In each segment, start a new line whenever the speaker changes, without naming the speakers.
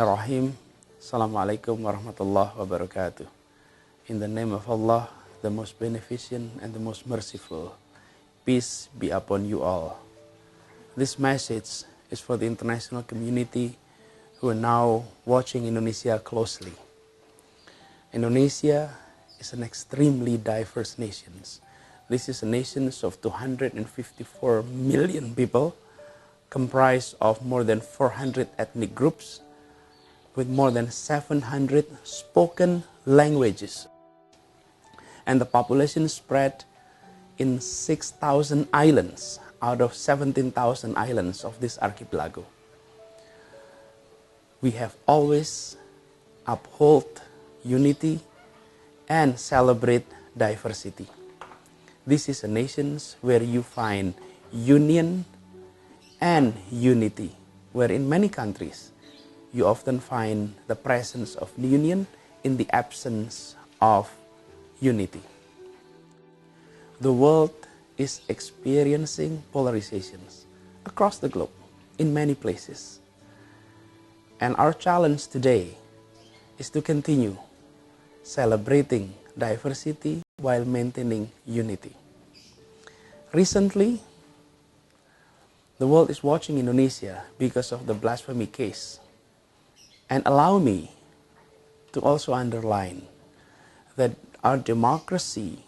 Bismillahirrahmanirrahim. Assalamualaikum warahmatullahi wabarakatuh. In the name of Allah, the most beneficent and the most merciful. Peace be upon you all. This message is for the international community who are now watching Indonesia closely. Indonesia is an extremely diverse nation. This is a nation of 254 million people, comprised of more than 400 ethnic groups, with more than 700 spoken languages. And the population spread in 6,000 islands out of 17,000 islands of this archipelago. We have always upheld unity and celebrate diversity. This is a nation where you find union and unity, where in many countries you often find the presence of union in the absence of unity. The world is experiencing polarizations across the globe in many places. And our challenge today is to continue celebrating diversity while maintaining unity. Recently, the world is watching Indonesia because of the blasphemy case. And allow me to also underline that our democracy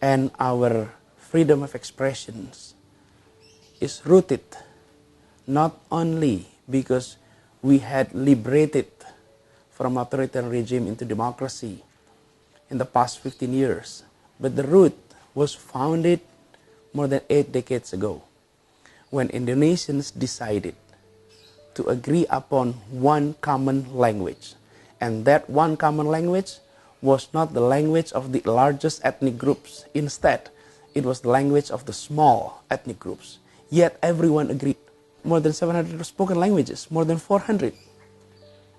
and our freedom of expressions is rooted not only because we had liberated from authoritarian regime into democracy in the past 15 years, but the root was founded more than 8 decades ago, when Indonesians decided to agree upon one common language. And that one common language was not the language of the largest ethnic groups. Instead, it was the language of the small ethnic groups. Yet everyone agreed. More than 700 spoken languages, more than 400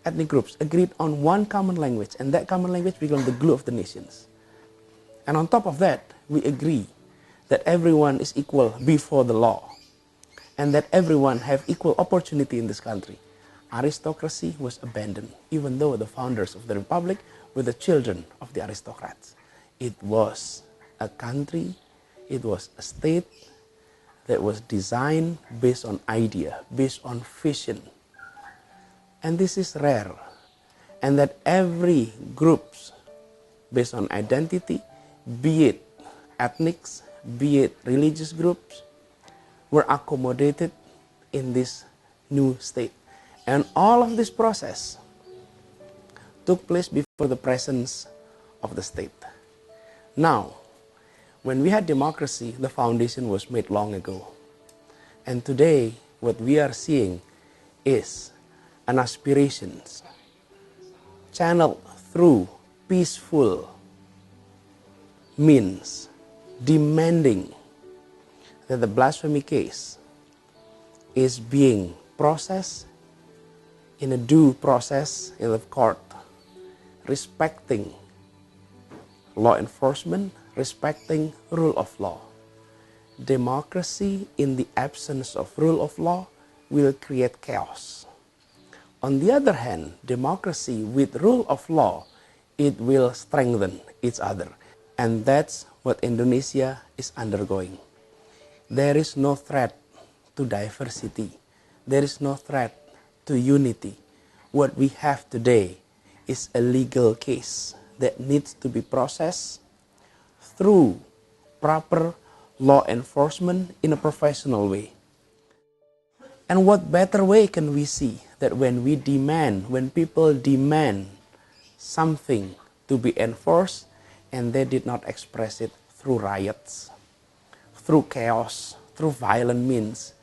ethnic groups agreed on one common language. And that common language became the glue of the nations. And on top of that, we agree that everyone is equal before the law, and that everyone have equal opportunity in this country. Aristocracy was abandoned, even though the founders of the republic were the children of the aristocrats. It was a country, it was a state that was designed based on idea, based on vision. And this is rare. And that every groups based on identity, be it ethnics, be it religious groups, were accommodated in this new state. And all of this process took place before the presence of the state. Now, when we had democracy, the foundation was made long ago. And today, what we are seeing is an aspiration channeled through peaceful means, demanding that the blasphemy case is being processed in a due process in the court, respecting law enforcement, respecting rule of law. Democracy in the absence of rule of law will create chaos. On the other hand, democracy with rule of law, it will strengthen each other. And that's what Indonesia is undergoing. There is no threat to diversity. There is no threat to unity. What we have today is a legal case that needs to be processed through proper law enforcement in a professional way. And what better way can we see that when people demand something to be enforced, and they did not express it through riots, through chaos, through violent means,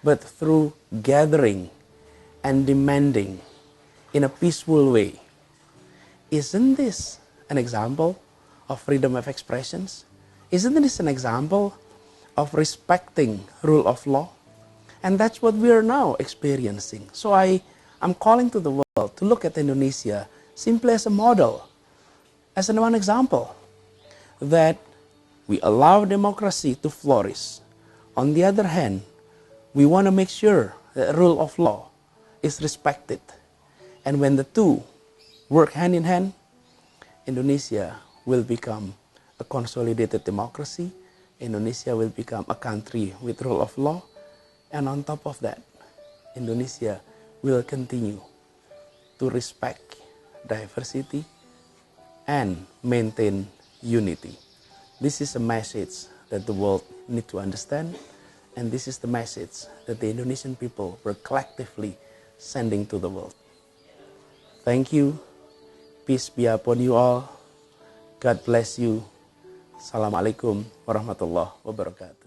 but through gathering and demanding in a peaceful way. Isn't this an example of freedom of expressions? Isn't this an example of respecting rule of law? And that's what we are now experiencing. So I'm calling to the world to look at Indonesia simply as a model, as one example, that we allow democracy to flourish. On the other hand, we want to make sure that rule of law is respected. And when the two work hand in hand, Indonesia will become a consolidated democracy. Indonesia will become a country with rule of law. And on top of that, Indonesia will continue to respect diversity and maintain unity. This is a message that the world needs to understand, and this is the message that the Indonesian people were collectively sending to the world. Thank you. Peace be upon you all. God bless you. Assalamualaikum warahmatullahi wabarakatuh.